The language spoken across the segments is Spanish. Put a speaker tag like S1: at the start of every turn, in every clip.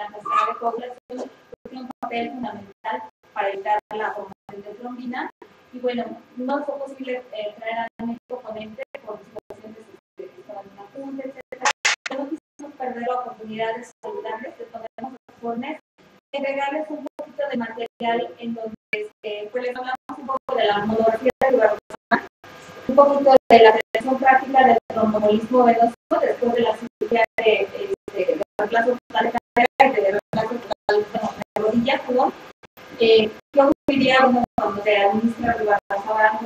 S1: la mezcla de coagulación tiene un papel fundamental para evitar la formación de trombina. Y bueno, no fue posible traer a México ponente por situaciones que estaban en la punta, etc. No quisimos perder la oportunidad de saludarles, de ponernos informes, de agregarles un poquito de material en donde pues les hablamos un poco de la monografía de Ibarra, un poquito de la prevención práctica del tromboembolismo venoso después de la cirugía de reemplazo total de cadera y de reemplazo total de rodilla, perdón. ¿Qué ocurriría cuando se administra rivaroxaban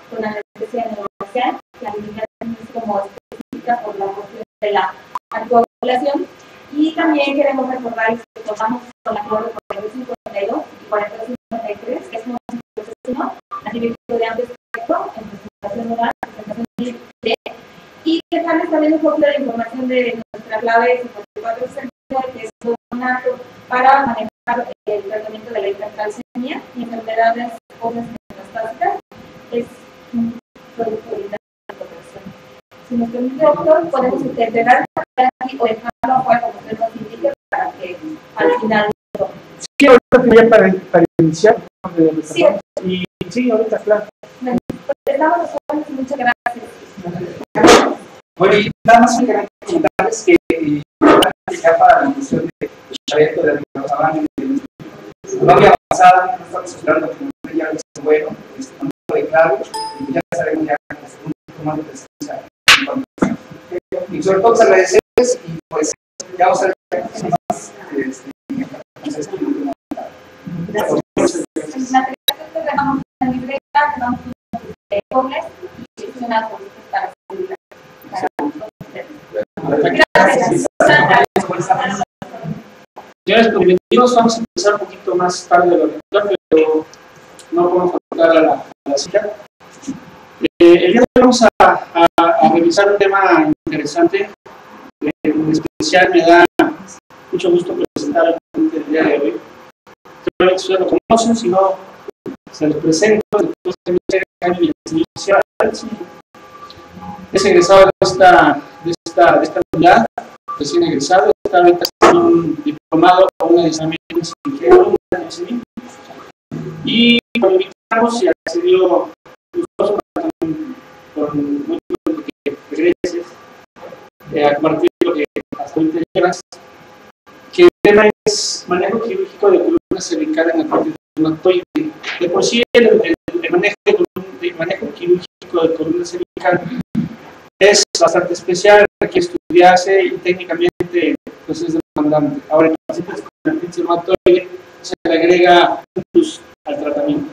S1: con anestesia neurofacial? La indicación es como específica por la cuestión de la anticoagulación. Y también queremos recordarles que tratamos con la cloro 4252 y 4253, que es un anticonceptivo antibiótico de amplio espectro en presentación oral, presentación libre, y dejarles también un poco de la información de nuestra clave 5462, que es un acto para manejar el tratamiento de la hipercalcemia y enfermedades óseas metastásicas. Es un producto de protección. Si nos permite, doctor, podemos integrar aquí o dejarlo afuera como usted nos indique para que al final.
S2: Sí, ahorita ya para iniciar.
S1: Sí.
S2: Y sí, ahorita, claro.
S1: Bueno, pues estamos a sus órdenes, muchas gracias.
S3: Bueno, y nada más me quería comentarles que ya para la cuestión de Chaveto, de Rivaroxaban, va muy avanzada, estamos esperando que ya lo esté bueno, un poco de claro, y ya sabemos ya un poco más de presencia. Y sobre todo, agradecerles y pues ya vamos a ver más.
S1: Dejamos una libreta, damos dobles y seleccionadas para gracias.
S2: Señores, bienvenidos. Vamos a empezar un poquito más tarde de lo habitual, pero no podemos faltar a la cita. El día de hoy vamos a revisar un tema interesante. En especial me da mucho gusto presentar al ponente del día de hoy. Seguramente ustedes lo conocen, si no, se los presento. Es egresado de esta unidad, recién egresado, está ahorita haciendo un diplomado o un adicionamiento en ingeniero y lo invitamos y accedió por muchos de que a compartir lo que hasta ahorita llevas, que el tema es manejo quirúrgico de columna cervical en la parte reumatoide. De por sí el manejo quirúrgico de columna cervical es bastante especial, hay que estudiarse y técnicamente pues es demandante. Ahora, en pacientes con artritis reumatoide se le agrega un plus al tratamiento.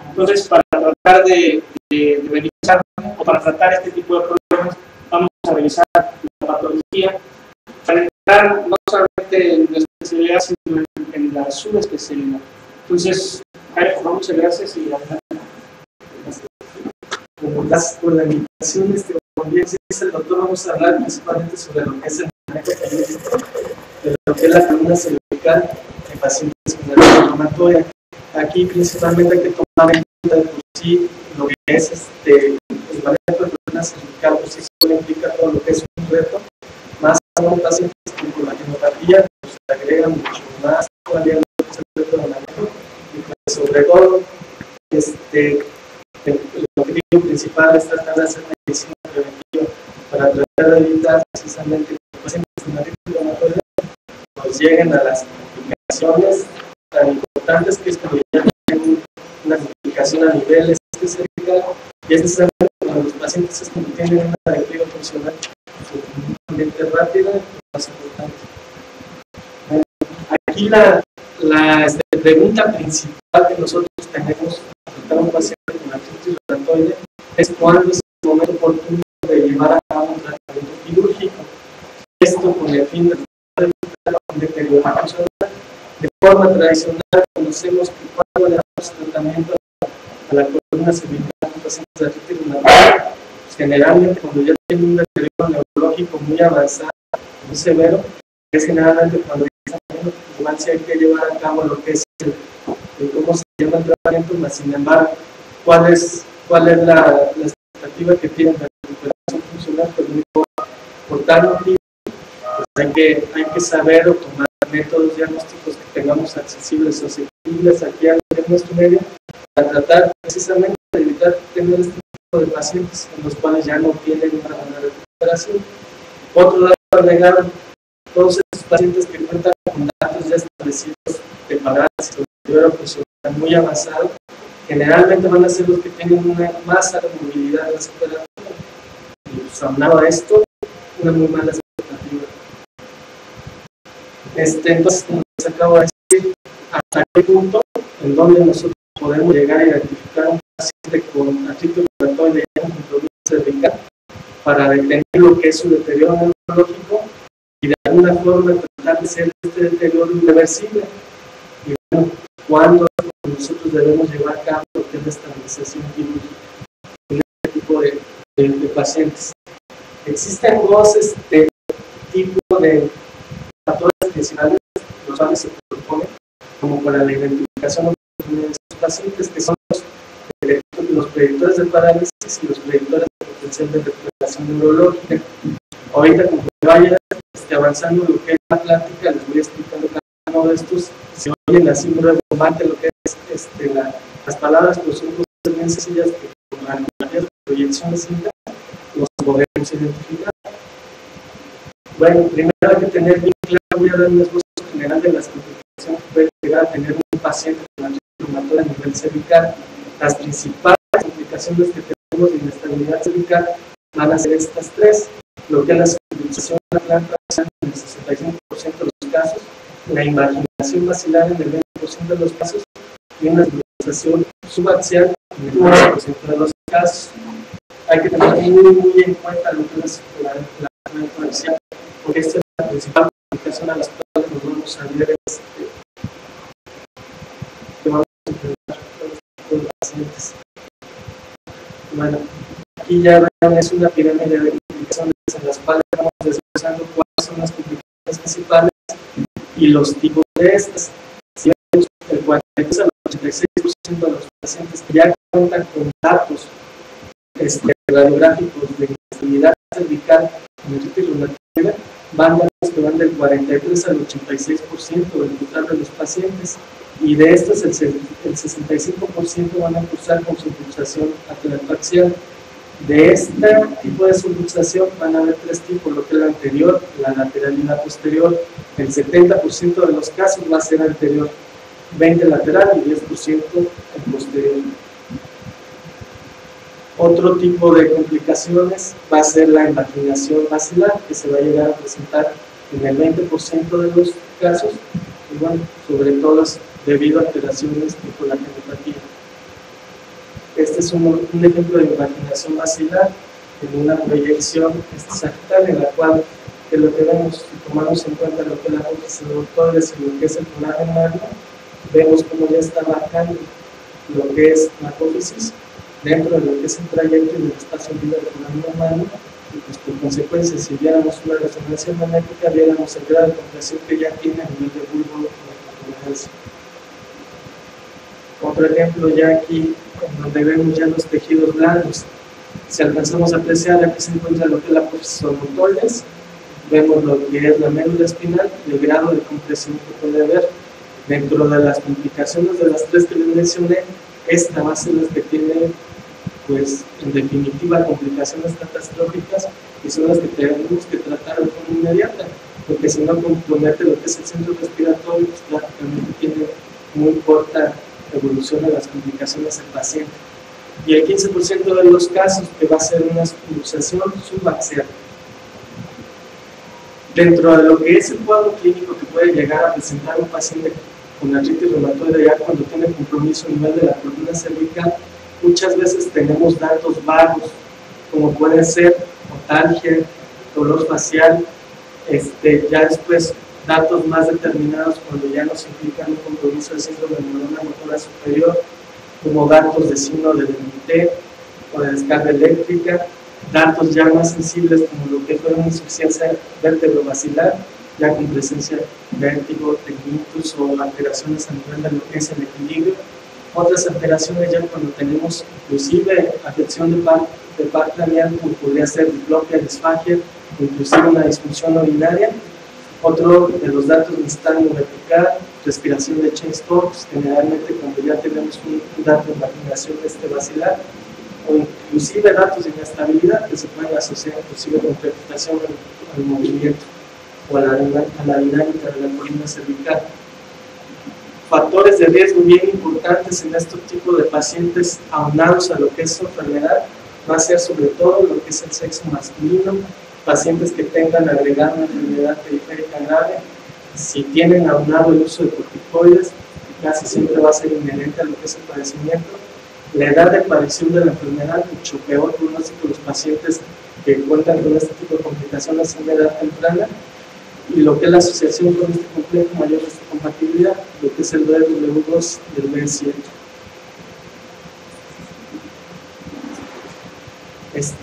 S2: Entonces, para tratar de revisar o para tratar este tipo de problemas, vamos a revisar la patología para entrar no solamente en la especialidad, sino en la subespecialidad. Entonces, Jaime, muchas gracias y adelante.
S4: Gracias por la invitación. Como bien se dice el doctor, vamos a hablar principalmente sobre lo que es el manejo quirúrgico de lo que es la columna cervical en pacientes con artritis reumatoide. Aquí principalmente hay que tomar en cuenta por sí lo que es el manejo de columna cervical, pues eso implica todo lo que es un reto, más aún pacientes con la quimioterapia, pues se agrega mucho más todavía el reto de manejo y pues sobre todo el objetivo principal es tratar de hacer medicina preventiva para tratar de evitar precisamente que los pacientes con artritis reumatoide nos lleguen a las complicaciones tan importantes que es cuando ya tienen una complicación a nivel cervical, y es necesariamente cuando los pacientes tienen una declive funcional suficientemente rápida y más importante. Aquí la pregunta principal que nosotros tenemos para un paciente con artritis reumatoide es cuándo es el momento oportuno de llevar a cabo un tratamiento quirúrgico. Esto con el fin de evitar un deterioro funcional. De forma tradicional, conocemos que cuando le damos tratamiento a la columna cervical en pacientes de artritis reumatoide, pues generalmente cuando ya tiene un deterioro neurológico muy avanzado, muy severo, es generalmente cuando ya está viendo que igual sí hay que llevar a cabo lo que es cómo se llama el tratamiento, mas sin embargo, cuál es la expectativa que tienen de recuperación funcional, pues muy por tal motivo, pues hay que saber o tomar métodos diagnósticos que tengamos accesibles o asequibles aquí en nuestro medio, para tratar precisamente de evitar tener este tipo de pacientes en los cuales ya no tienen una buena recuperación. Otro dato agregado, todos esos pacientes que cuentan con datos ya establecidos de parálisis o deterioro funcional muy avanzado, generalmente van a ser los que tienen una masa de movilidad respiratoria. Y pues, aunado a esto, una muy mala expectativa. Entonces, como les acabo de decir, hasta qué punto en donde nosotros podemos llegar a identificar a un paciente con artritis reumatoide con problema cervical para detener lo que es su deterioro neurológico y de alguna forma tratar de hacer este deterioro irreversible. Y bueno, ¿cuándo nosotros debemos llevar a cabo lo que es la estabilización quirúrgica en este tipo de pacientes? Existen dos tipos de factores principales, los cuales se proponen como para la identificación de estos pacientes, que son los predictores de parálisis y los predictores de potencial de recuperación neurológica. Ahorita, como vaya avanzando lo que es la plática, les voy explicando cada uno de estos. Se oyen así muy redombante lo que es las palabras, pero son cosas bien sencillas que con la proyección de cinta los podemos identificar. Bueno, primero hay que tener bien claro, voy a dar un esbozo general de las complicaciones que puede llegar a tener un paciente con artritis reumatoide a nivel cervical. Las principales complicaciones que tenemos de inestabilidad cervical van a ser estas tres: lo que es la subluxación de la planta en el 65% de los casos, la invaginación basilar en el 20% de los casos y una subluxación subaxial en el 20% de los casos. Hay que tener muy en cuenta lo que es la influencia, porque esta es la principal complicación a las cuales nos vamos a ver que vamos a enfrentar con los pacientes. Bueno, aquí ya ven, es una pirámide de complicaciones en las cuales vamos desglosando cuáles son las complicaciones principales y los tipos de estas. Si vemos el 43 al 86% de los pacientes que ya cuentan con datos radiográficos de inestabilidad cervical en artritis reumatoide, van datos que van del 43 al 86% del total de los pacientes, y de estos el 65% van a cursar con subluxación atelaparcial. De este tipo de subluxación van a haber tres tipos: lo que es la anterior, la lateral y la posterior. El 70% de los casos va a ser anterior, 20% lateral y 10% en posterior. Otro tipo de complicaciones va a ser la invaginación basilar, que se va a llegar a presentar en el 20% de los casos, y bueno, sobre todo debido a alteraciones tipo la genopatía. Este es un ejemplo de invaginación basilar en una proyección sagittal, en la cual que lo que vemos, si tomamos en cuenta lo que es la apófisis reductoides y lo que es el colágeno magno, vemos cómo ya está marcando lo que es la apófisis dentro de lo que es el trayecto y el espacio libre del colágeno magno, y pues por consecuencia, si viéramos una resonancia magnética, viéramos el grado de compresión que ya tiene a nivel de bulbo de la. Otro ejemplo ya aquí, donde vemos ya los tejidos blandos. Si alcanzamos a apreciar, aquí se encuentra lo que es la apófisis reductoides, vemos lo que es la médula espinal y el grado de compresión que puede haber. Dentro de las complicaciones de las tres que les mencioné, esta va a ser la que tiene, pues, en definitiva, complicaciones catastróficas, y son las que tenemos que tratar de forma inmediata, porque si no compromete lo que es el centro respiratorio, pues prácticamente tiene muy corta evolución de las complicaciones del paciente. Y el 15% de los casos que va a ser una subluxación subaxial. Dentro de lo que es el cuadro clínico que puede llegar a presentar un paciente con artritis reumatoide ya cuando tiene compromiso a nivel de la columna cervical, muchas veces tenemos datos vagos, como puede ser otalgia, dolor facial, ya después datos más determinados cuando ya nos implican un compromiso de síndrome de neurona motora superior, como datos de signo de DMT o de descarga eléctrica, datos ya más sensibles como lo que fue una insuficiencia vértebro-basilar, ya con presencia de vértigo, tinnitus o alteraciones a nivel de lo que es el equilibrio. Otras alteraciones ya cuando tenemos inclusive afección de par craneal, como podría ser diplopia, disfagia, inclusive una disfunción urinaria, Otro de los datos necesitan vertical, respiración de chain stores, generalmente cuando ya tenemos un dato de marginación vacilar, o inclusive datos de inestabilidad que se pueden asociar inclusive con interpretación al movimiento o a la dinámica de la columna cervical. Factores de riesgo bien importantes en estos tipos de pacientes aunados a lo que es su enfermedad va a ser sobre todo lo que es el sexo masculino, pacientes que tengan agregada una enfermedad periférica grave, si tienen aunado el uso de corticoides, casi siempre va a ser inherente a lo que es el padecimiento. La edad de aparición de la enfermedad, mucho peor pronóstico de los pacientes que cuentan con este tipo de complicaciones en edad temprana, y lo que es la asociación con este complejo mayor compatibilidad, lo que es el BW2 y el B7.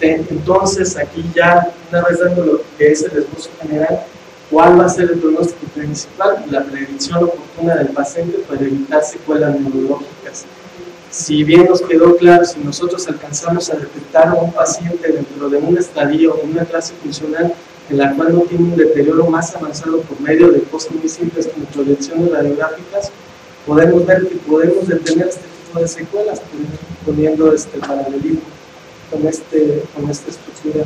S4: Entonces, aquí ya, una vez dando lo que es el esbozo general, ¿cuál va a ser el pronóstico principal? La predicción oportuna del paciente para evitar secuelas neurológicas. Si bien nos quedó claro, si nosotros alcanzamos a detectar a un paciente dentro de un estadio o una clase funcional en la cual no tiene un deterioro más avanzado por medio de cosas muy simples como proyecciones radiográficas, podemos ver que podemos detener este tipo de secuelas poniendo paralelismo con esta estructura.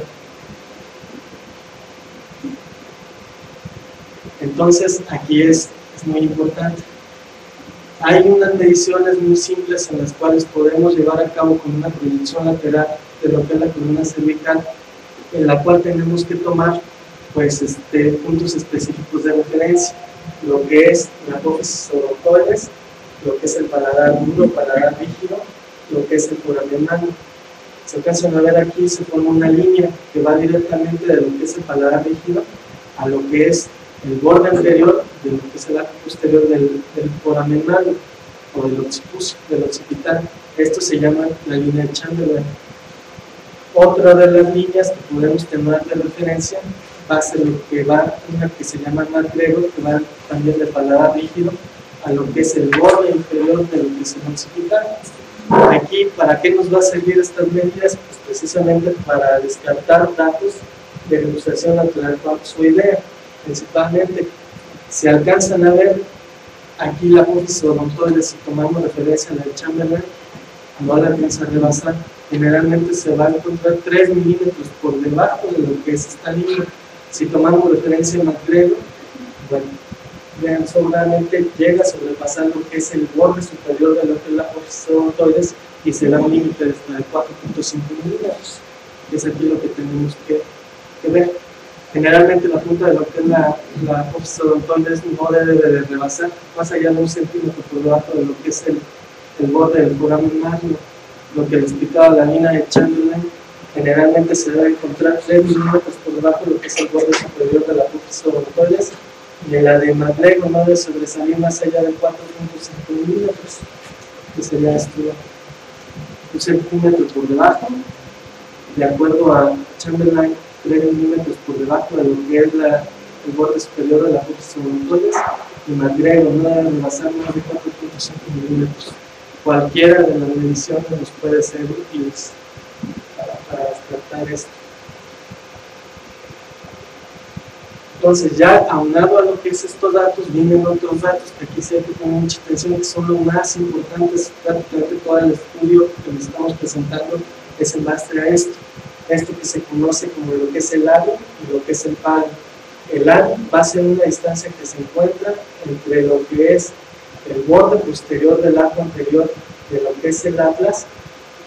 S4: Entonces, aquí es muy importante. Hay unas mediciones muy simples en las cuales podemos llevar a cabo con una proyección lateral de lo que es la columna cervical, en la cual tenemos que tomar puntos específicos de referencia, lo que es la apófisis orocoides, lo que es el paladar duro, paladar rígido, lo que es el foramen magno. Se alcanzan a ver aquí, se forma una línea que va directamente de lo que es el paladar rígido a lo que es el borde anterior de lo que es el arco posterior del foramen magno o del occipital. Esto se llama la línea de Chamberlain. Otra de las líneas que podemos tener de referencia va a ser lo que va, una que se llama McGregor, que va también de paladar rígido a lo que es el borde inferior de lo que es el occipital. Aquí, ¿para qué nos va a servir estas medidas? Pues precisamente para descartar datos de ilustración lateral coaxial. Principalmente, si alcanzan a ver aquí la apófisis odontoide, si tomamos referencia a la de Chamberlain, no la alcanza a rebasar. Generalmente se va a encontrar 3 milímetros por debajo de lo que es esta línea. Si tomamos referencia a McGregor, bueno, vean, sobradamente llega a sobrepasar lo que es el borde superior de lo que es la apófisis odontoides y se da un límite de 4.5 milímetros. Es aquí lo que tenemos que ver. Generalmente la punta de lo que es la apófisis odontoides no debe de rebasar más allá de 1 centímetro por debajo de lo que es el borde del foramen magno. Lo que le explicaba la línea de Chamberlain, generalmente se debe encontrar 3 milímetros por debajo de lo que es el borde superior de la apófisis odontoides, y en la de McGregor no debe sobresalir más allá de 4.5 milímetros, que sería esto, 1 centímetro por debajo, de acuerdo a Chamberlain, 3 milímetros por debajo de lo que es el borde superior de la apófisis odontoides, y McGregor no debe rebasar más de 4.5 milímetros. Cualquiera de las mediciones nos puede ser útiles para descartar esto. Entonces, ya aunado a lo que es estos datos, vienen otros datos que aquí se hay que poner mucha atención, que son los más importantes. Prácticamente todo el estudio que les estamos presentando es en base a esto que se conoce como lo que es el ADO y lo que es el PADO. El ADO va a ser una distancia que se encuentra entre lo que es el borde posterior del arco anterior de lo que es el atlas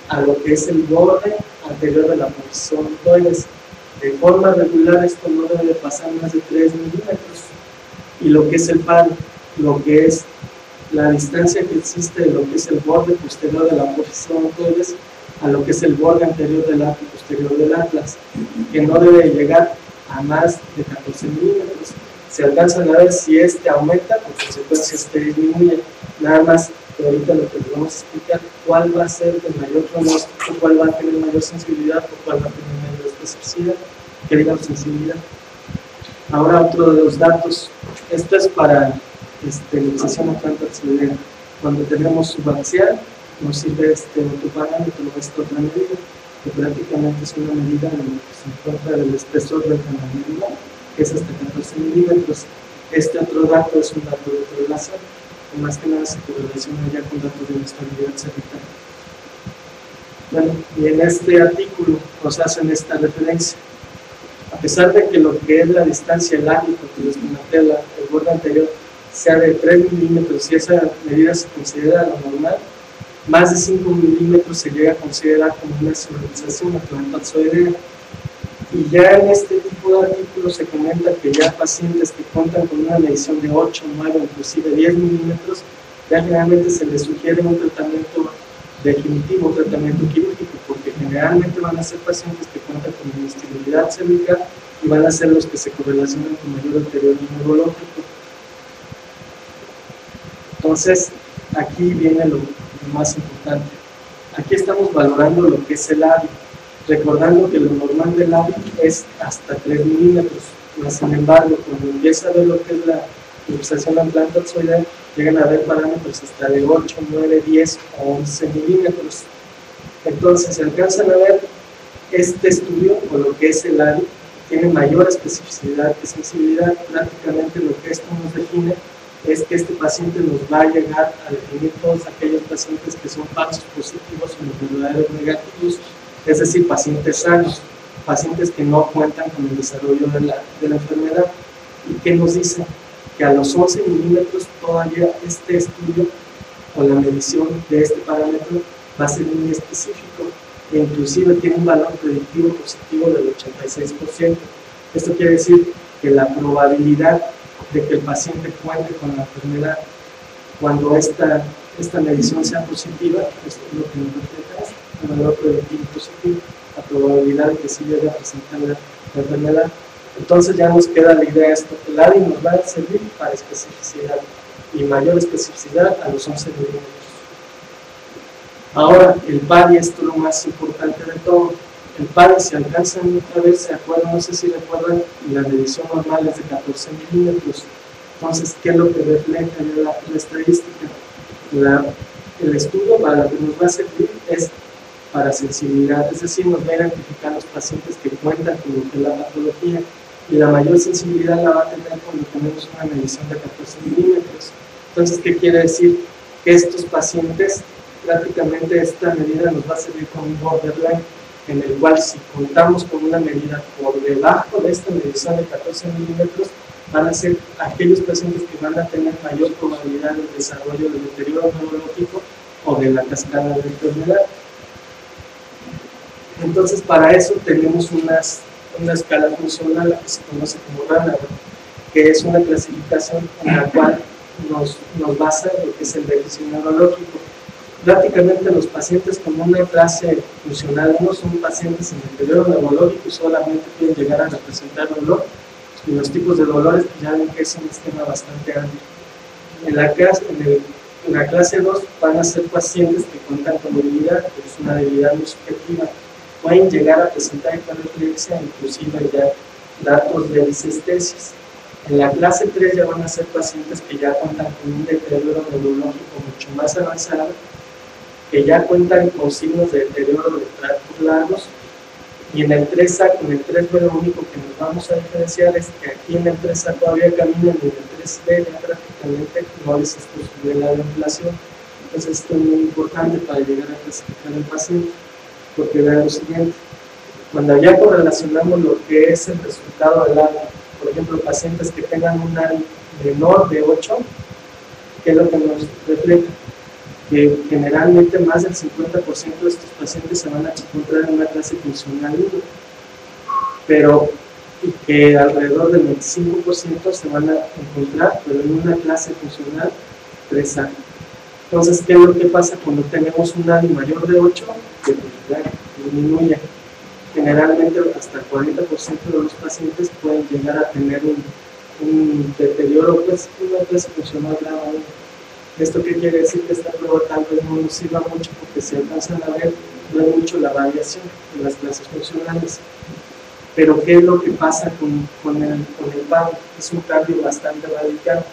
S4: a lo que es el borde anterior de la apófisis odontoides. De forma regular esto no debe pasar más de 3 milímetros. Y lo que es el PADO, lo que es la distancia que existe de lo que es el borde posterior de la apófisis odontoides a lo que es el borde anterior del arco posterior del atlas, que no debe llegar a más de 14 milímetros. Se alcanzan a ver si este aumenta, por consecuencia este disminuye. Nada más que ahorita lo que les vamos a explicar, cuál va a ser el mayor pronóstico, cuál va a tener mayor sensibilidad o cuál va a tener mayor especificidad, que digamos sensibilidad. Ahora otro de los datos, esto es para luxación a planta axilera. Cuando tenemos subaxial, nos sirve otro parámetro, esta otra medida, que prácticamente es una medida en la que se encuentra el espesor del canal medular, que es hasta 14 milímetros. Este otro dato es un dato de correlación, que más que nada se correlaciona ya con datos de inestabilidad cervical. Bueno, y en este artículo nos hacen esta referencia. A pesar de que lo que es la distancia lábica que les comenté, el borde anterior, sea de 3 milímetros y esa medida se considera lo normal, más de 5 milímetros se llega a considerar como una solarización atlantozoidea. Y ya en este tipo de artículos se comenta que ya pacientes que cuentan con una medición de 8, 9, inclusive 10 milímetros, ya generalmente se les sugiere un tratamiento definitivo, un tratamiento quirúrgico, porque generalmente van a ser pacientes que cuentan con inestabilidad cervical y van a ser los que se correlacionan con mayor deterioro neurológico. Entonces, aquí viene lo más importante. Aquí estamos valorando lo que es el labio, recordando que lo normal del labio es hasta 3 milímetros. Sin embargo, cuando empieza a ver lo que es la luxación atlantozoidea, llegan a ver parámetros hasta de 8, 9, 10 o 11 milímetros. Entonces, se alcanzan a ver este estudio, o lo que es el labio, tiene mayor especificidad que sensibilidad. Prácticamente lo que esto nos define es que este paciente nos va a llegar a definir todos aquellos pacientes que son falsos positivos o los verdaderos negativos, es decir, pacientes sanos, pacientes que no cuentan con el desarrollo de la enfermedad. ¿Y qué nos dice? Que a los 11 milímetros todavía este estudio o la medición de este parámetro va a ser muy específico e inclusive tiene un valor predictivo positivo del 86%. Esto quiere decir que la probabilidad de que el paciente cuente con la enfermedad cuando esta medición sea positiva, es lo que nos refleja el valor predictivo positivo, la probabilidad de que sí llegue a presentar la enfermedad. Entonces ya nos queda la idea esto, que el ADI nos va a servir para especificidad y mayor especificidad a los 11 milímetros. Ahora, el PADI, esto es lo más importante de todo. El PADI, si alcanzan otra vez, se acuerdan, no sé si recuerdan, la medición normal es de 14 milímetros. Entonces, ¿qué es lo que refleja la estadística? El estudio para lo que nos va a servir es para sensibilidad, es decir, nos va a identificar los pacientes que cuentan con lo que es la patología, y la mayor sensibilidad la va a tener cuando tenemos una medición de 14 milímetros. Entonces, ¿qué quiere decir? Que estos pacientes, prácticamente esta medida nos va a servir como un borderline, en el cual si contamos con una medida por debajo de esta medición de 14 milímetros, van a ser aquellos pacientes que van a tener mayor probabilidad de desarrollo del deterioro neurológico o de la cascada de enfermedad. Entonces, para eso tenemos una escala funcional que se conoce como RANA, que es una clasificación en la cual nos basa en lo que es el déficit neurológico. Prácticamente los pacientes con una clase funcional no son pacientes en deterioro neurológico y solamente pueden llegar a representar dolor, y los tipos de dolores ya ven que es un esquema bastante amplio. En la clase 2 van a ser pacientes que cuentan con debilidad, que es una debilidad muy subjetiva, pueden llegar a presentar hiperreflexia, inclusive ya datos de disestesis. En la clase 3 ya van a ser pacientes que ya cuentan con un deterioro neurológico mucho más avanzado, que ya cuentan con signos de deterioro de tractos largos, y en el 3A, con el 3B lo único que nos vamos a diferenciar es que aquí en el 3A todavía caminan y en el 3B ya prácticamente no les es posible la ventilación. Entonces esto es muy importante para llegar a clasificar al paciente, porque vean lo siguiente, cuando ya correlacionamos lo que es el resultado del ADI, por ejemplo, pacientes que tengan un ADI menor de 8, ¿qué es lo que nos refleja? Que generalmente más del 50% de estos pacientes se van a encontrar en una clase funcional 1, pero y que alrededor del 25% se van a encontrar, pero en una clase funcional 3A. Entonces, ¿qué es lo que pasa cuando tenemos un ADI mayor de 8? Que disminuye. Generalmente hasta el 40% de los pacientes pueden llegar a tener un deterioro, pues una clase funcional grave. ¿Esto qué quiere decir? Que esta prueba tal vez no nos sirva mucho porque se alcanzan a ver no es mucho la variación de las clases funcionales. Pero ¿qué es lo que pasa con el PADI? Es un cambio bastante radical.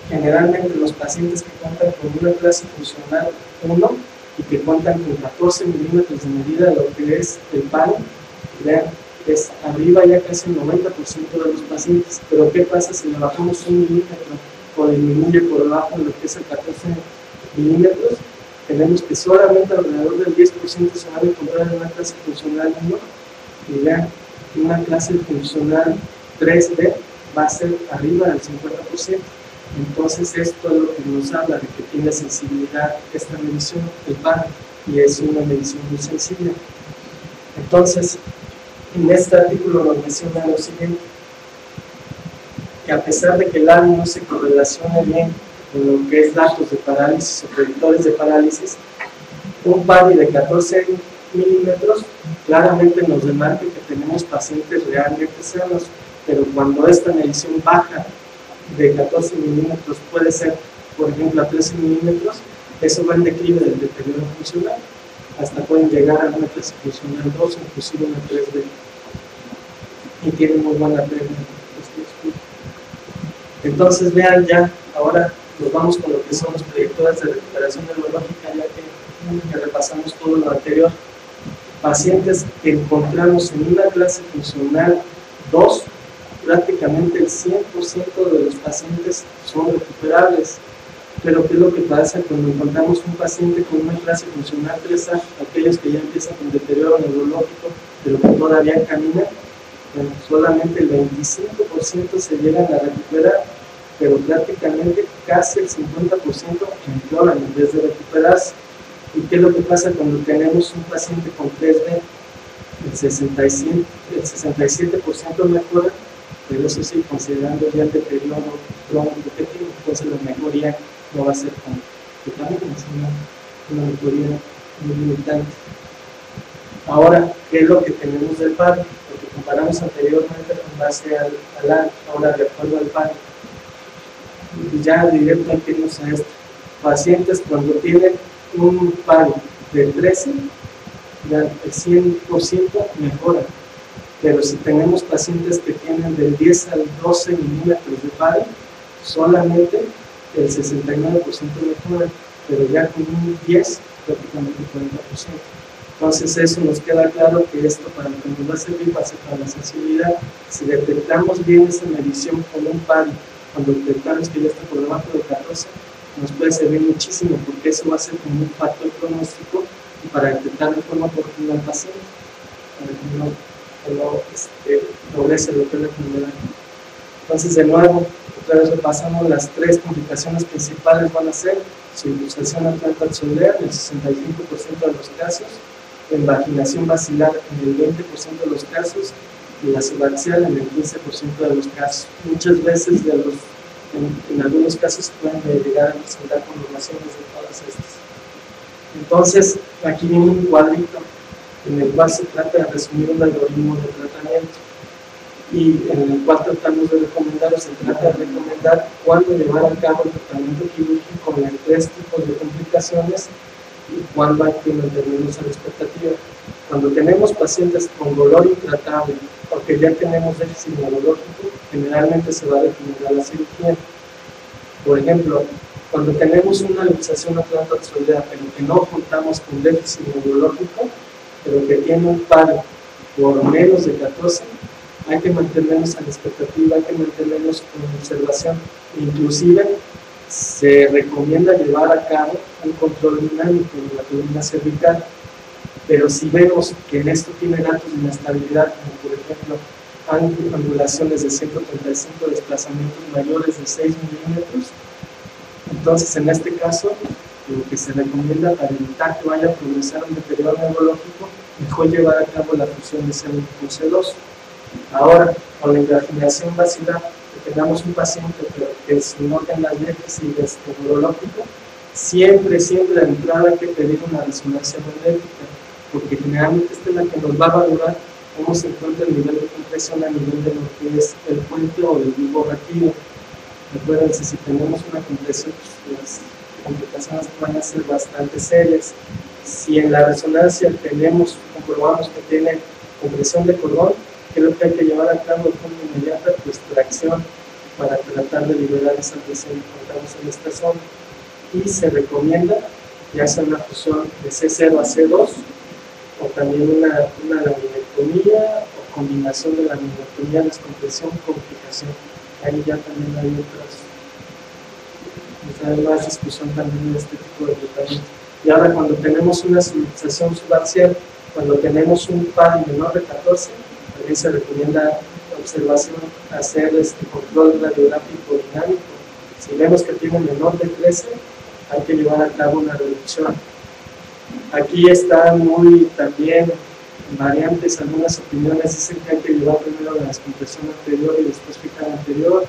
S4: Generalmente los pacientes que cuentan con una clase funcional 1 y que cuentan con 14 milímetros de medida de lo que es el PADI, vean, es arriba ya casi el 90% de los pacientes. Pero ¿qué pasa si le bajamos 1 milímetro o disminuye por debajo de lo que es el 14 milímetros? Tenemos que solamente alrededor del 10% se va a encontrar en una clase funcional 1, y vean, una clase funcional 3D va a ser arriba del 50%. Entonces esto es lo que nos habla de que tiene sensibilidad esta medición, el PAN, y es una medición muy sensible. Entonces, en este artículo nos menciona lo siguiente, que a pesar de que el AVI no se correlaciona bien con lo que es datos de parálisis o predictores de parálisis, un PADI de 14 milímetros claramente nos demarca que tenemos pacientes realmente sanos, pero cuando esta medición baja de 14 milímetros puede ser, por ejemplo, a 13 milímetros, eso va en declive del deterioro funcional, hasta pueden llegar a una clase funcional 2, inclusive una 3D, y tienen muy buena pérdida. Entonces vean ya, ahora nos vamos con lo que son los predictores de recuperación neurológica, ya que repasamos todo lo anterior. Pacientes que encontramos en una clase funcional 2, prácticamente el 100% de los pacientes son recuperables. Pero ¿qué es lo que pasa cuando encontramos un paciente con una clase funcional 3A, aquellos que ya empiezan con deterioro neurológico, pero que todavía caminan? Bueno, solamente el 25% se llegan a recuperar, pero prácticamente casi el 50% empeoran en vez de recuperarse. ¿Y qué es lo que pasa cuando tenemos un paciente con 3D? El 67% mejora, pero eso sí, considerando ya el deterioro crónico que tiene, entonces la mejoría no va a ser total, sino una mejoría muy limitante. Ahora, ¿qué es lo que tenemos del PADI? Lo que comparamos anteriormente con base al AN, ahora de acuerdo al PADI. Y ya directamente irnos a esto. Pacientes cuando tienen un PADI de 13, ya el 100% mejora. Pero si tenemos pacientes que tienen del 10 al 12 milímetros de PADI, solamente el 69% mejora, pero ya con un 10, prácticamente el 40%. Entonces eso nos queda claro que esto para lo que nos va a servir va a ser para la sensibilidad. Si detectamos bien esa medición con un PADI, cuando detectamos que ya está por debajo de 14, nos puede servir muchísimo, porque eso va a ser como un factor pronóstico y para detectar de forma oportuna al paciente, para que no progrese lo que es la enfermedad. Entonces, de nuevo, otra vez repasamos, las 3 complicaciones principales van a ser subluxación atlántica axoidea en el 65% de los casos, invaginación basilar en el 20% de los casos y la subaxial en el 15% de los casos. Muchas veces, en algunos casos, pueden llegar a presentar complicaciones de todas estas. Entonces, aquí viene un cuadrito en el cual se trata de resumir un algoritmo de tratamiento y en el cual tratamos de recomendar, o se trata de recomendar cuándo llevar a cabo el tratamiento quirúrgico con 3 tipos de complicaciones y cuál va a mantenernos a la expectativa. Cuando tenemos pacientes con dolor intratable o que ya tenemos déficit neurológico, generalmente se va a recomendar la cirugía. Por ejemplo, cuando tenemos una luxación atlántica axoidea, pero que no contamos con déficit neurológico, pero que tiene un PADI por menos de 14, hay que mantenernos a la expectativa, hay que mantenernos con observación. Inclusive se recomienda llevar a cabo un control dinámico de la columna cervical, pero si vemos que en esto tiene datos de inestabilidad, como por ejemplo angulaciones de 135 desplazamientos mayores de 6 milímetros, entonces en este caso lo que se recomienda para evitar que vaya a progresar un deterioro neurológico, mejor llevar a cabo la fusión de C1 con C2. Ahora, con la invaginación basilar, que tengamos un paciente que si no tenga déficit neurológico, siempre de entrada hay que pedir una resonancia magnética, porque generalmente esta es la que nos va a valorar cómo se encuentra el nivel de compresión a nivel de lo que es el puente o del bulbo raquídeo. Recuérdense, si tenemos una compresión, pues las complicaciones van a ser bastante serias. Si en la resonancia comprobamos que tiene compresión de cordón, creo que hay que llevar a cabo de forma inmediata extracción para tratar de liberar esa presión que encontramos en esta zona. Y se recomienda ya sea una fusión de C0 a C2 o también una laminectomía o combinación de la neurotomía, descompresión con fijación. Ahí ya también hay otras, hay más discusión también de este tipo de tratamiento. Y ahora cuando tenemos una somatización subaxial, cuando tenemos un PADI menor de 14, también se recomienda observación, hacer control radiográfico dinámico. Si vemos que tiene menor de 13, hay que llevar a cabo una reducción. Aquí están muy también variantes, algunas opiniones dicen que hay que llevar primero la descompresión anterior y después fijar anterior,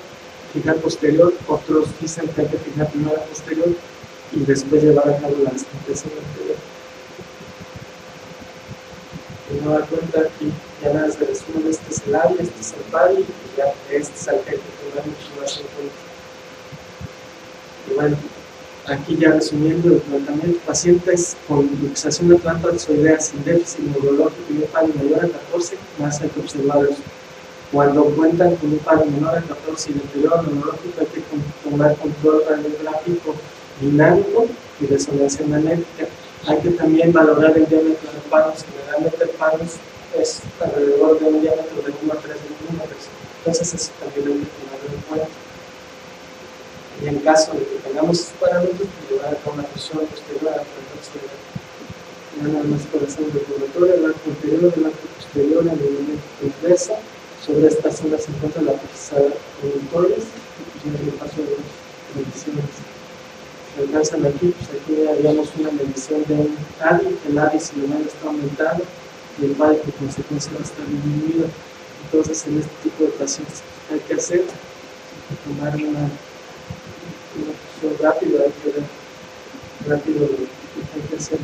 S4: fijar posterior, otros dicen que hay que fijar primero la posterior y después llevar a cabo la descompresión anterior. Y no da cuenta aquí, ya nada se resumen, este es el AVI, este es el PADI, y ya este es el que hay que tomar mucho más en cuenta. Y bueno, aquí ya resumiendo el tratamiento, pacientes con luxación atlantoartroidea sin déficit neurológico y un PADI mayor a 14, más hay que observarlos. Cuando cuentan con un PADI menor a 14 y deterioro neurológico, hay que tomar control radiográfico dinámico y resonancia magnética. Hay que también valorar el diámetro de paros. Generalmente el paros es alrededor de un diámetro de 1 a 3 milímetros. Entonces eso también hay que tomarlo en cuenta. Y en caso de que tengamos esos parámetros, pues llevar a cabo una fusión posterior a la transferencia. Nada más por hacer un recordatorio, el arco anterior, el arco posterior, el movimiento transverso. Sobre esta zona se encuentra la pesada de motores y el repaso de las mediciones. Si alcanzan aquí, pues aquí haríamos una medición de un ADI, el ADI si lo está aumentando y el PADI por consecuencia va a estar disminuido. Entonces en este tipo de pacientes hay que hacer, tomar una fusión rápida, hay que ver rápido lo que hay que hacer.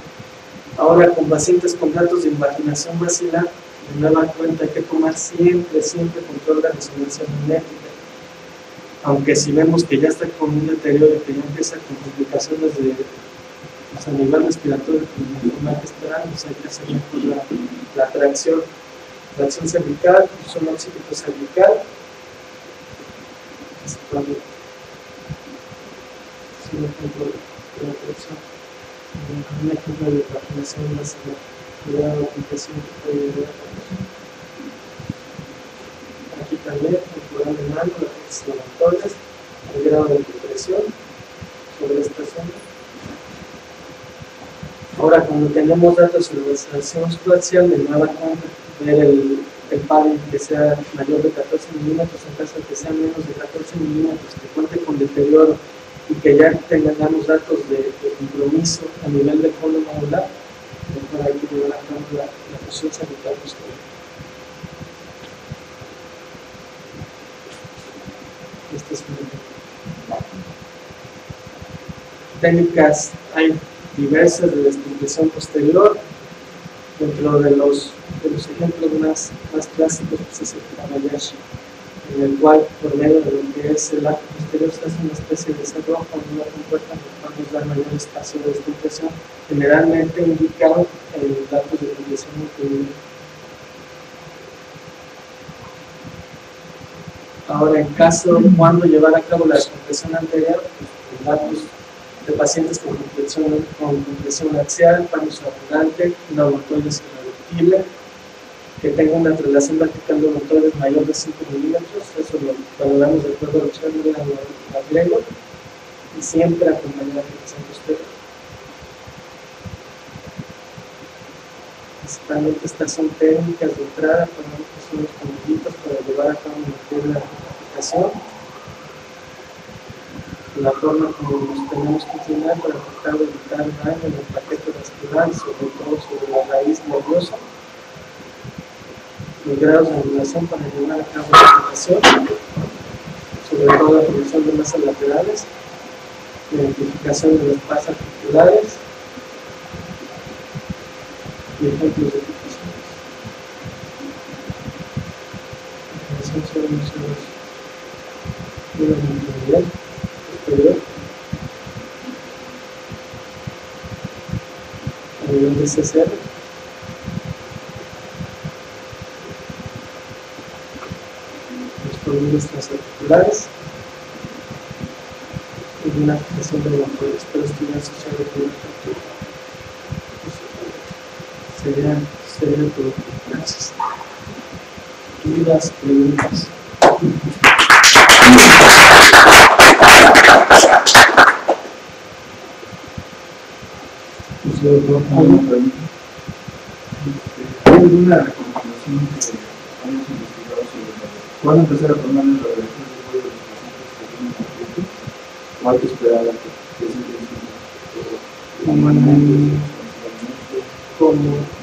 S4: Ahora con pacientes con datos de invaginación vacilar, de nueva cuenta hay que tomar siempre control de resonancia magnética. Aunque si vemos que ya está con un deterioro, que ya empieza con complicaciones de, pues, a nivel respiratorio, como hay que esperar, pues hay que hacer mejor la tracción cervical, son oxígeno cervical. Un ejemplo de la tracción, un ejemplo de invaginación vacilar. La aplicación que puede llevar aquí también el programa de mano, las inflamatorias, el grado de compresión sobre esta zona. Ahora, cuando tenemos datos sobre la extracción subaxial, de nueva cuenta, ver el PADI que sea mayor de 14 milímetros, en caso de que sea menos de 14 milímetros, que cuente con deterioro y que ya tengamos datos de compromiso a nivel de fondo modular. Mejor hay que llevar a cabo la fusión cervical posterior. Este es un ejemplo. Técnicas hay diversas de descompresión posterior. Dentro de los ejemplos más clásicos pues es el Kobayashi, en el cual por medio de lo que es el arco posterior se hace una especie de cerrojo en una compuerta en la cual nos da mayor espacio de descompresión, generalmente indicado en datos de compresión multinivel. Ahora, en caso cuando llevar a cabo la descompresión anterior, pues, datos de pacientes con compresión axial, panos abundante, una ortoides irreductible, que tenga una traslación vertical de ortoides mayor de 5 milímetros, eso lo valoramos de acuerdo a los términos de la griego, y siempre acompañada de fijación posterior. Principalmente estas son técnicas de entrada, son los conductos para llevar a cabo una fijación. La forma como nos tenemos que entrenar para tratar de evitar daño en el paquete vascular y sobre todo sobre la raíz nerviosa. Los grados de angulación para llevar a cabo la fijación, sobre todo la formación de masas laterales, identificación de las pasas articulares y ejemplos de fijaciones. La fijación sobre los multinivel posterior, a nivel de CCR, los tornillos transarticulares y una fijación de motores, pero estudiar asociado con una fractura. Sería todo. Gracias. dudas, preguntas.
S3: ¿Hay alguna recomendación que hayamos investigado sobre cuándo empezar a tomar las radiaciones después de los pacientes que tienen artritis? ¿O hay que esperar a que se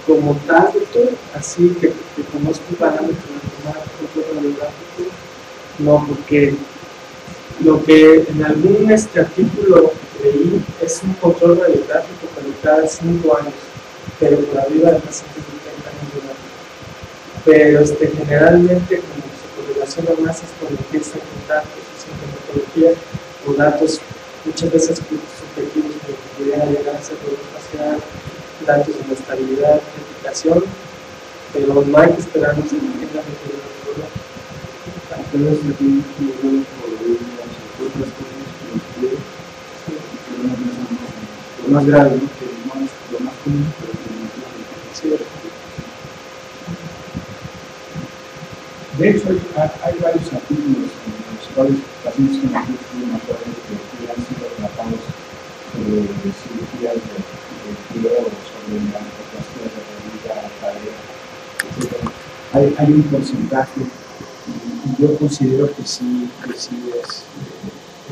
S4: como tal, doctor, así que conozco un parámetro de tomar control radiográfico? No, porque lo que en algún artículo leí es un control radiográfico, pero cada 5 años, pero por arriba de pacientes de 30 años de edad. Pero generalmente, como se correlaciona más es con empieza a contar sintomatología o datos, muchas veces subjetivos que pudieran llegar a ser dolor facial, datos de estabilidad, medicación, pero no hay que esperarnos en la metodología.
S3: Entonces, aquí nos por otras cosas que nos quieren, que no pensamos lo más grave, ¿no? Que no es lo más común, pero que no es cierto. De hecho, hay varios artículos en los cuales pacientes con artritis reumatoide que han sido tratados sobre cirugías de cuidado, sobre la angioplastia de rodilla, cadera, etc. Hay un porcentaje. Y yo considero que sí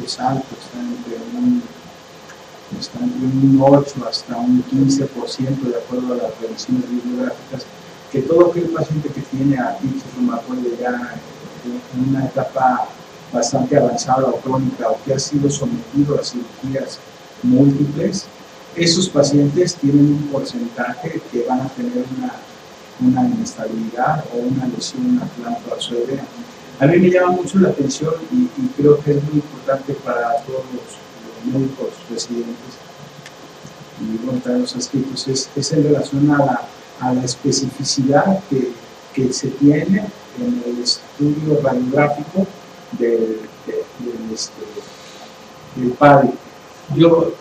S3: es alto, está entre un 8 hasta un 15% de acuerdo a las revisiones bibliográficas, que todo aquel paciente que tiene artritis reumatoide ya en una etapa bastante avanzada o crónica o que ha sido sometido a cirugías múltiples, esos pacientes tienen un porcentaje que van a tener una inestabilidad o una lesión atlantoarzoidea. A mí me llama mucho la atención y creo que es muy importante para todos los médicos residentes y bueno, para los adscritos, es en relación a la especificidad que se tiene en el estudio radiográfico del PADI.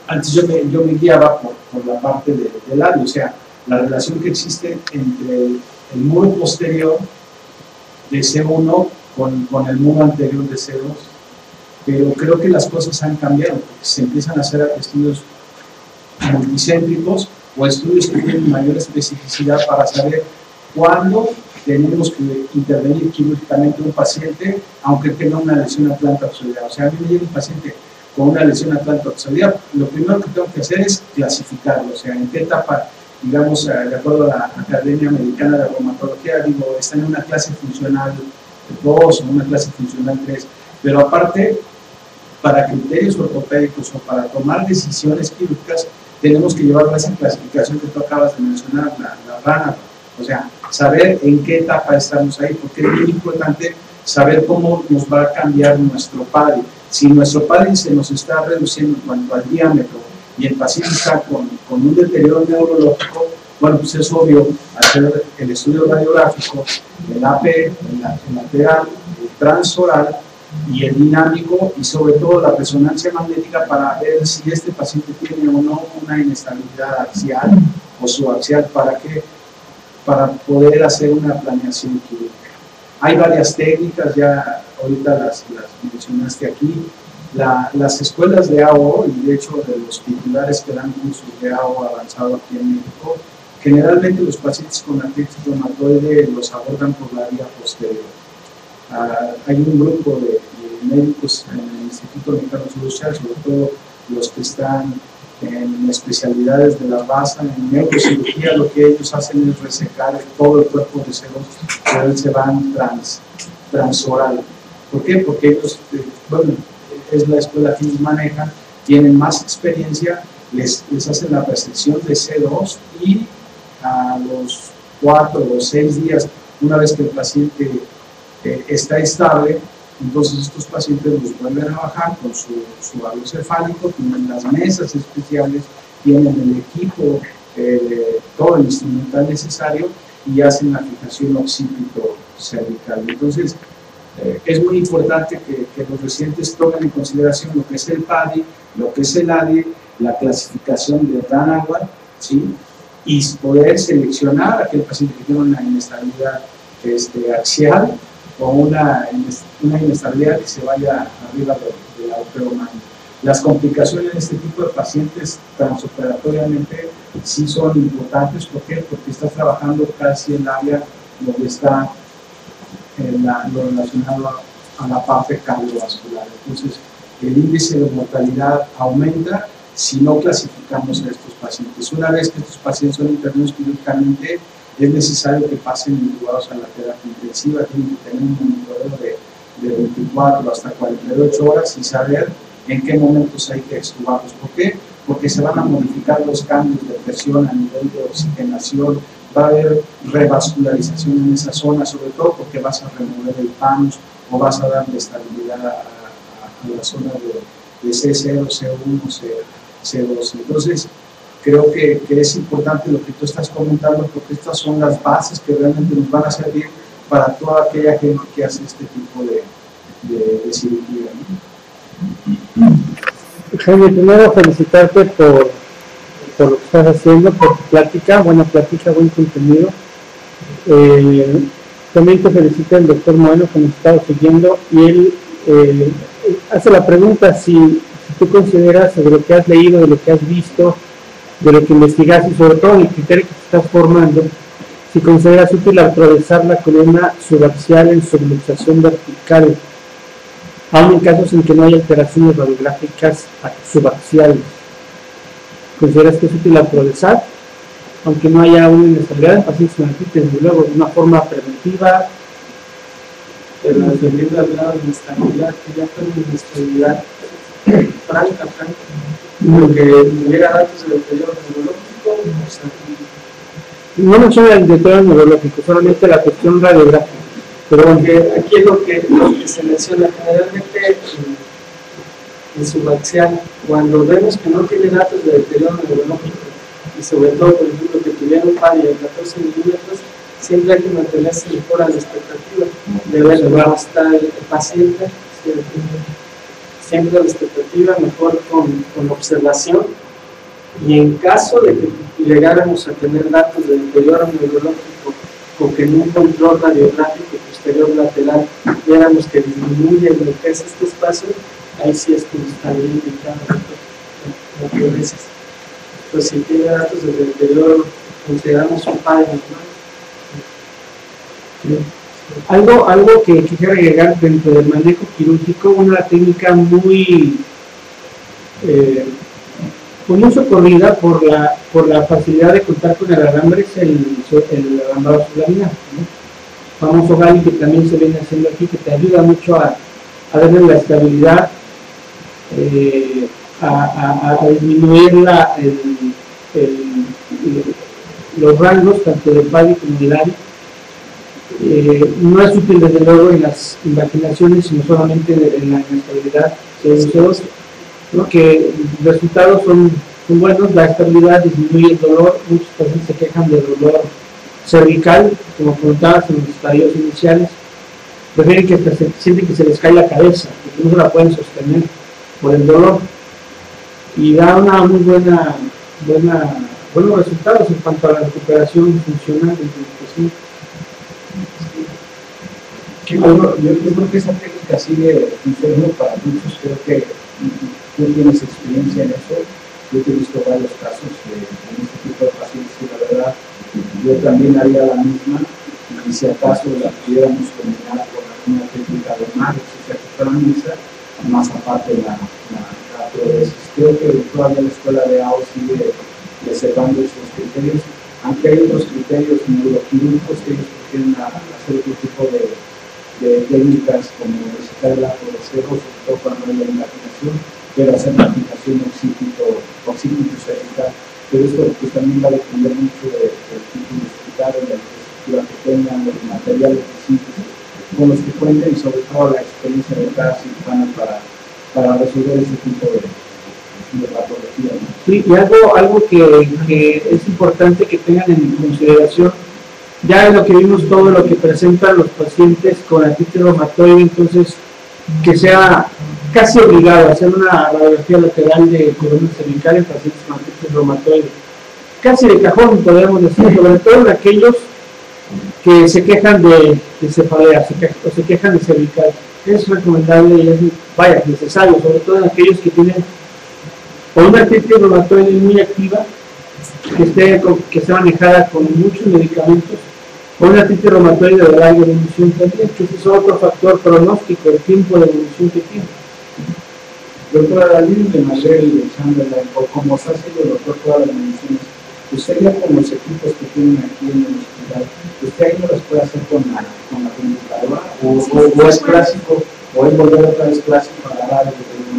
S3: Antes yo me guiaba por la parte del ADI, o sea, la relación que existe entre el muro posterior de C1 con el muro anterior de C2, pero creo que las cosas han cambiado, porque se empiezan a hacer estudios multicéntricos o estudios que tienen mayor especificidad para saber cuándo tenemos que intervenir quirúrgicamente un paciente, aunque tenga una lesión atlantoarzoidea. O sea, a mí me llega un paciente con una lesión atlantoarzoidea, lo primero que tengo que hacer es clasificarlo, o sea, en qué etapa, digamos, de acuerdo a la Academia Americana de Reumatología, digo, está en una clase funcional 2 o una clase funcional 3, pero aparte, para criterios ortopédicos o para tomar decisiones quirúrgicas, tenemos que llevar esa clasificación que tú acabas de mencionar, la RANA, o sea, saber en qué etapa estamos ahí, porque es muy importante saber cómo nos va a cambiar nuestro PADI. Si nuestro PADI se nos está reduciendo en cuanto al diámetro y el paciente está con un deterioro neurológico, bueno, pues es obvio hacer el estudio radiográfico, el AP, el lateral, el transoral y el dinámico, y sobre todo la resonancia magnética para ver si este paciente tiene o no una inestabilidad axial o subaxial, para poder hacer una planeación quirúrgica. Hay varias técnicas, ya ahorita las mencionaste aquí. Las escuelas de AO, y de hecho de los titulares que dan cursos de AO avanzado aquí en México, generalmente los pacientes con artritis reumatoide los abordan por la vía posterior. Hay un grupo de médicos en el Instituto Mexicano de Salud Social, sobre todo los que están en especialidades de la base, en neurocirugía, lo que ellos hacen es resecar todo el cuerpo de senos, pero se van transoral. ¿Por qué? Porque ellos, bueno, es la escuela que ellos manejan, tienen más experiencia, les hacen la resección de C2 y a los 4 o 6 días, una vez que el paciente está estable, entonces estos pacientes los vuelven a bajar con su halo cefálico, tienen las mesas especiales, tienen el equipo, todo el instrumental necesario y hacen la fijación occipito cervical. Entonces, es muy importante que los residentes tomen en consideración lo que es el PADI, lo que es el ADI, la clasificación de Ranawat, ¿sí? Y poder seleccionar a aquel paciente que tiene una inestabilidad axial o una inestabilidad que se vaya arriba del agujero magno. Las complicaciones en este tipo de pacientes transoperatoriamente sí son importantes. ¿Por qué? Porque estás trabajando casi en el área donde está lo relacionado a la parte cardiovascular. Entonces, el índice de mortalidad aumenta si no clasificamos a estos pacientes. Una vez que estos pacientes son internados quirúrgicamente, es necesario que pasen intubados a la terapia intensiva. Tienen que tener un monitoreo de 24 hasta 48 horas y saber en qué momentos hay que extubarlos. ¿Por qué? Porque se van a modificar los cambios de presión a nivel de oxigenación, va a haber revascularización en esa zona, sobre todo porque vas a remover el panus o vas a darle estabilidad a la zona de C0, C1, C2. Entonces, creo que es importante lo que tú estás comentando, porque estas son las bases que realmente nos van a servir para toda aquella gente que hace este tipo de cirugía, ¿no?
S5: Jaime, primero felicitarte por lo que estás haciendo, por tu plática, buena plática, buen contenido. También te felicita el doctor Moeno, que nos está siguiendo, y él hace la pregunta si tú consideras, sobre lo que has leído, de lo que has visto, de lo que investigas y sobre todo el criterio que te estás formando, si consideras útil atravesar la columna subaxial en subluxación vertical, aun en casos en que no hay alteraciones radiográficas subaxiales. ¿Consideras que es útil atravesar, aunque no haya una inestabilidad en pacientes con artritis, desde luego, de una forma preventiva?
S4: Pero debido al grado de inestabilidad, que ya fue una inestabilidad franca, lo que llega a datos de deterioro neurológico, o sea,
S5: no menciona el deterioro neurológico, solamente la cuestión radiográfica. Pero
S4: porque aquí es lo que se menciona generalmente en subaxial, cuando vemos que no tiene datos de deterioro neurológico, y sobre todo, por ejemplo, que tuvieron fallo de 14 milímetros, siempre hay que mantenerse mejor a la expectativa de ver cómo está el paciente, siempre a la expectativa, mejor con observación, y en caso de que llegáramos a tener datos de deterioro neurológico o que en un control radiográfico posterior lateral viéramos que disminuye lo que es este espacio, ahí sí es que está bien indicado la fluorescencia. Pues si tiene datos de deterioro, consideramos un fallo, ¿no?
S5: Algo que quisiera agregar dentro del manejo quirúrgico, una técnica muy socorrida por la facilidad de contar con el alambre, es el alambrado sublaminar, ¿no? Famoso Gali, que también se viene haciendo aquí, que te ayuda mucho a darle la estabilidad, a disminuir los rangos tanto del valle como del área. No es útil desde luego en las invaginaciones, sino solamente en la inestabilidad CO2, ¿no? Que los resultados son buenos, la estabilidad disminuye el dolor. Muchos pacientes se quejan de dolor cervical, como comentabas en los estadios iniciales, prefieren que sienten que se les cae la cabeza, porque no se la pueden sostener por el dolor, y da una muy buenos resultados en cuanto a la recuperación funcional del paciente.
S3: Yo creo que esa técnica sigue funcionando para muchos. Creo que tú tienes experiencia en eso. Yo he visto varios casos en este tipo de pacientes y la verdad yo también haría la misma, y si acaso la pudiéramos combinar con alguna técnica de Marx, o sea que fuera misa, más aparte la fluorescencia. Creo que todavía la escuela de AO sigue reservando estos criterios, aunque hay otros criterios neuroquirúrgicos que ellos prefieren hacer otro tipo de técnicas como recitar el arco de cero, sobre todo cuando hay la imaginación, pero hacer la aplicación oxígeno-cervical. Pero esto pues, también va a depender mucho del tipo de hospital, de la infraestructura que tengan, los materiales con los que cuenten, y sobre todo la experiencia de cada cirujano para resolver ese tipo de patología, ¿no?
S5: Sí, y algo que es importante que tengan en consideración, ya es lo que vimos, todo lo que presentan los pacientes con artritis reumatoide, entonces que sea casi obligado a hacer una radiografía lateral de columna cervical en pacientes con artritis reumatoide, casi de cajón podemos decir, sobre todo en aquellos que se quejan de cefalea o se quejan de cervical. Es recomendable y es, vaya, necesario, sobre todo en aquellos que tienen o una artritis reumatoide muy activa, que esté manejada con muchos medicamentos, o una artritis reumatoide de larga evolución también, que ese es otro factor pronóstico, el tiempo de evolución que tiene.
S3: Doctora, al ir de Marcel Chamberlain, o como se ha sido el doctor todas las medicinas, usted ya con los equipos que tienen aquí en el hospital, ¿usted ahí no los puede hacer con la computadora? ¿O es clásico, o es volver otra vez clásico a agarrar el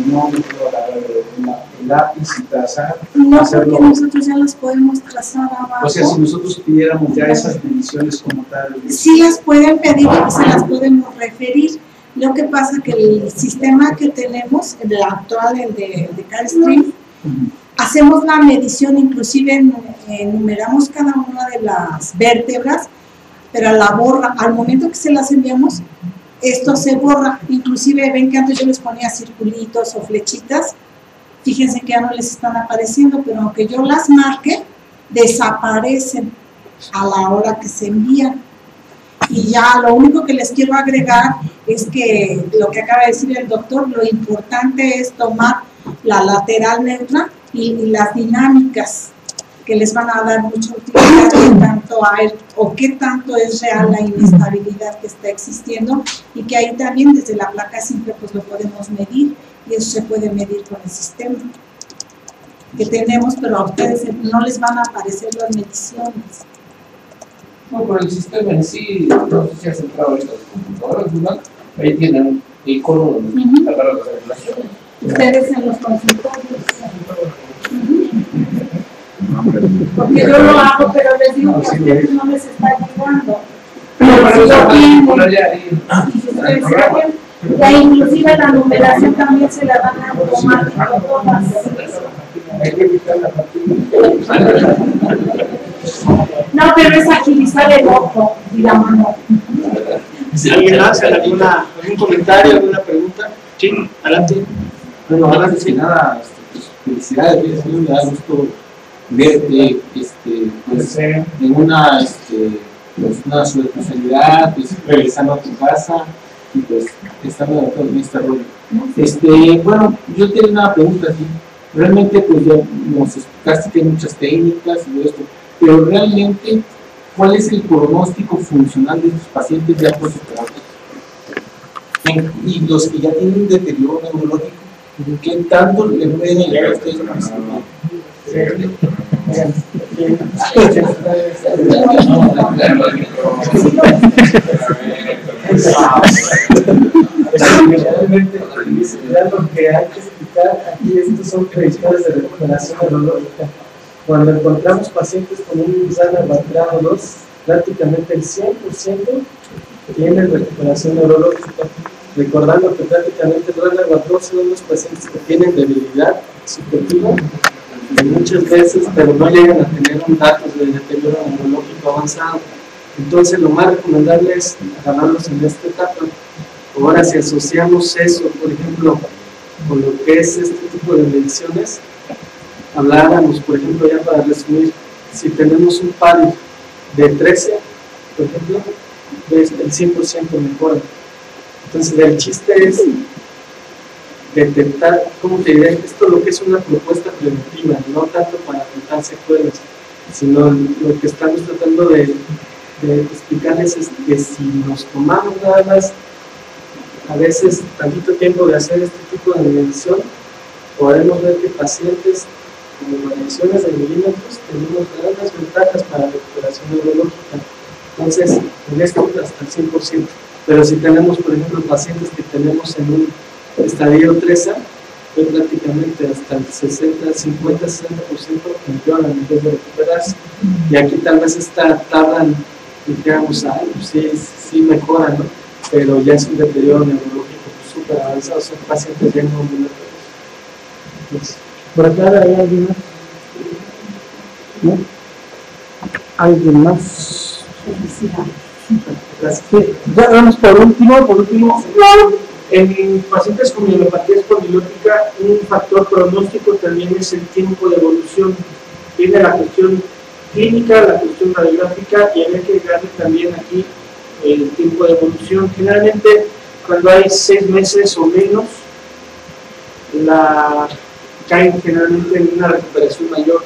S3: termómetro, agarrar el lápiz y trazar?
S6: No,
S3: hacerlo?
S6: porque nosotros ya las podemos trazar abajo.
S3: O sea, si nosotros pidiéramos ya esas mediciones como tal.
S6: Sí las pueden pedir y se las podemos referir. Lo que pasa que el sistema que tenemos, el actual, el de CardStream, hacemos la medición, inclusive enumeramos cada una de las vértebras, pero al momento que se las enviamos, esto se borra. Inclusive ven que antes yo les ponía circulitos o flechitas, fíjense que ya no les están apareciendo, pero aunque yo las marque, desaparecen a la hora que se envían. Y ya lo único que les quiero agregar es que lo que acaba de decir el doctor, lo importante es tomar la lateral neutra y las dinámicas que les van a dar mucha utilidad, qué tanto hay o qué tanto es real la inestabilidad que está existiendo, y que ahí también desde la placa simple pues lo podemos medir, y eso se puede medir con el sistema que tenemos, pero a ustedes no les van a aparecer las mediciones.
S2: No, por el sistema en sí, no sé si has entrado ahorita a las computadoras, ¿verdad? Ahí tienen un icono donde cargar las regulaciones.
S6: Ustedes en los consultorios. Porque yo lo hago, pero les digo que a ustedes no les está llegando. Pero si lo tienen, y si ustedes saben, ya inclusive la numeración también se la dan a automático todas. No, pero es agilizar el ojo y la mano.
S4: Si alguien más, algún comentario, alguna pregunta. Sí, adelante.
S2: Bueno, antes que nada, pues, felicidades, me da gusto verte pues, en una subespecialidad, pues, regresando a tu casa y pues estando en este rollo. Bueno, yo tengo una pregunta aquí. Realmente pues ya nos explicaste que hay muchas técnicas y todo esto, pero realmente, ¿cuál es el pronóstico funcional de estos pacientes ya postoperatorios? Y los que ya tienen un deterioro neurológico, ¿qué tanto le pueden llegar a ustedes a presentar?
S4: Realmente, lo que hay que explicar aquí, estos son predictores de recuperación neurológica. Cuando encontramos pacientes con un Alzheimer Bartrano 2, prácticamente el 100% tienen recuperación neurológica. Recordando que prácticamente los Alzheimer 2 son los pacientes que tienen debilidad subjetiva muchas veces, pero no llegan a tener un dato de deterioro neurológico avanzado. Entonces, lo más recomendable es agarrarlos en esta etapa. Ahora, si asociamos eso, por ejemplo, con lo que es este tipo de mediciones, habláramos, por ejemplo, ya para resumir, si tenemos un PADI de 13, por ejemplo, el 100% mejora. Entonces, el chiste es detectar, ¿cómo te diré? Esto es lo que es una propuesta preventiva, no tanto para tratar secuelas, sino lo que estamos tratando de explicarles es que si nos tomamos nada más a veces tantito tiempo de hacer este tipo de medición, podemos ver que pacientes con variaciones de milímetros tenemos grandes ventajas para la recuperación neurológica. Entonces, en esto hasta el 100%. Pero si tenemos, por ejemplo, pacientes que tenemos en un estadio 3A, pues prácticamente hasta el 50-60% empeoran en vez de recuperarse. Y aquí tal vez tardan, digamos, sí mejoran, ¿no? Pero ya es un deterioro neurológico súper avanzado, son pacientes ya no ambulatorios.
S5: ¿Por acá hay alguien más? ¿No? ¿Alguien más?
S4: Gracias.
S5: Sí, ya vamos por último, en pacientes con mielopatía espondilótica, un factor pronóstico también es el tiempo de evolución. Viene la cuestión
S2: clínica, la cuestión radiográfica, y había que agregarle también aquí el tiempo de evolución. Generalmente, cuando hay 6 meses o menos, caen generalmente en una recuperación mayor.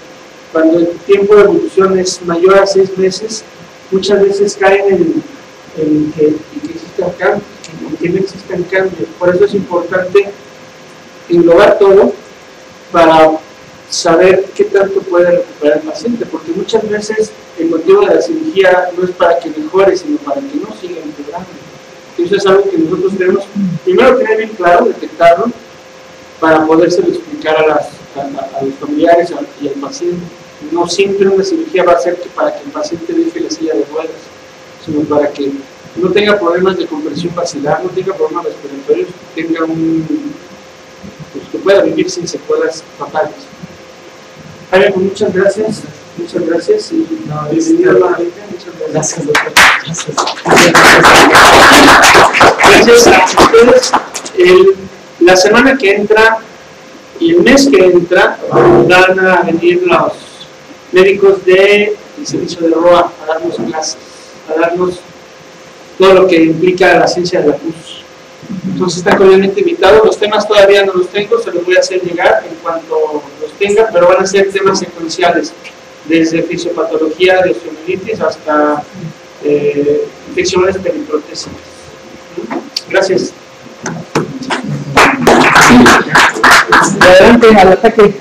S2: Cuando el tiempo de evolución es mayor a 6 meses, muchas veces caen en que existan cambios, en que no existan cambios. Por eso es importante englobar todo para saber qué tanto puede recuperar el paciente, porque muchas veces el motivo de la cirugía no es para que mejore, sino para que no siga empeorando. Eso es algo que nosotros debemos primero tener bien claro, detectarlo, para podérselo explicar a los familiares y al paciente. No siempre una cirugía va a ser para que el paciente deje la silla de ruedas, sino para que no tenga problemas de compresión basilar, no tenga problemas respiratorios, tenga pues, que pueda vivir sin secuelas fatales. Javier, pues muchas gracias y bienvenido nuevamente. Muchas gracias. Gracias a ustedes. La semana que entra y el mes que entra van a venir los médicos del servicio de ROA a darnos clases, a darnos todo lo que implica la ciencia de la luz. Entonces están cordialmente invitados. Los temas todavía no los tengo, se los voy a hacer llegar en cuanto los tenga, pero van a ser temas secuenciales, desde fisiopatología de osteomielitis hasta infecciones periprotésicas. Gracias.
S5: Adelante, al ataque.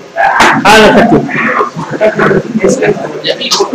S5: Al ataque.
S2: Ya dijo,